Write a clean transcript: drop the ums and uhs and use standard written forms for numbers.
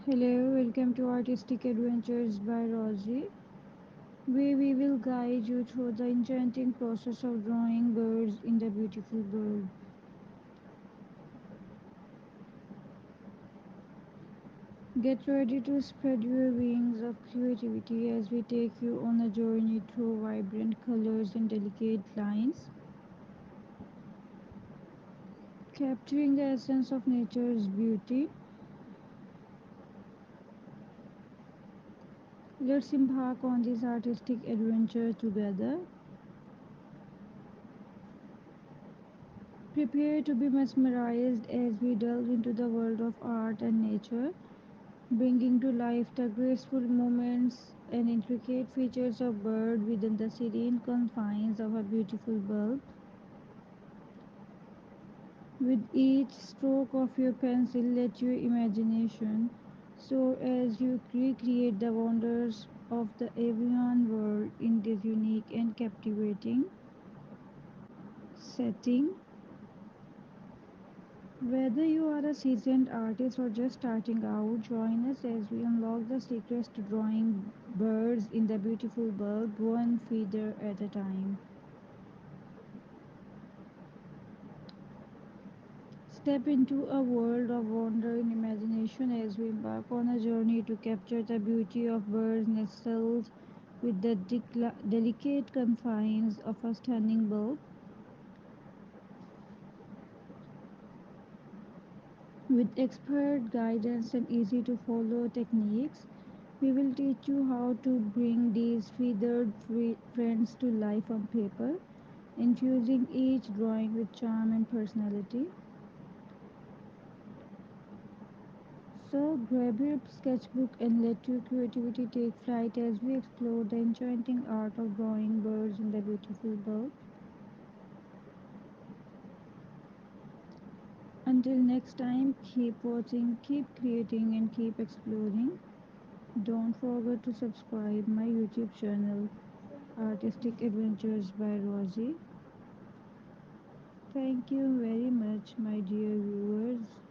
Hello, welcome to Artistic Adventures by Rosie, where we will guide you through the enchanting process of drawing birds in the beautiful world. Get ready to spread your wings of creativity as we take you on a journey through vibrant colors and delicate lines, capturing the essence of nature's beauty. Let's embark on this artistic adventure together. Prepare to be mesmerized as we delve into the world of art and nature, bringing to life the graceful movements and intricate features of bird within the serene confines of a beautiful bulb. With each stroke of your pencil, let your imagination soar as you recreate the wonders of the avian world in this unique and captivating setting. Whether you are a seasoned artist or just starting out, join us as we unlock the secrets to drawing birds in the beautiful bulb, one feather at a time. Step into a world of wonder and imagination as we embark on a journey to capture the beauty of birds nestled with the delicate confines of a stunning bulb. With expert guidance and easy to follow techniques, we will teach you how to bring these feathered friends to life on paper, infusing each drawing with charm and personality. So grab your sketchbook and let your creativity take flight as we explore the enchanting art of drawing birds in the beautiful world. Until next time, keep watching, keep creating, and keep exploring. Don't forget to subscribe my YouTube channel, Artistic Adventures by Rosie. Thank you very much, my dear viewers.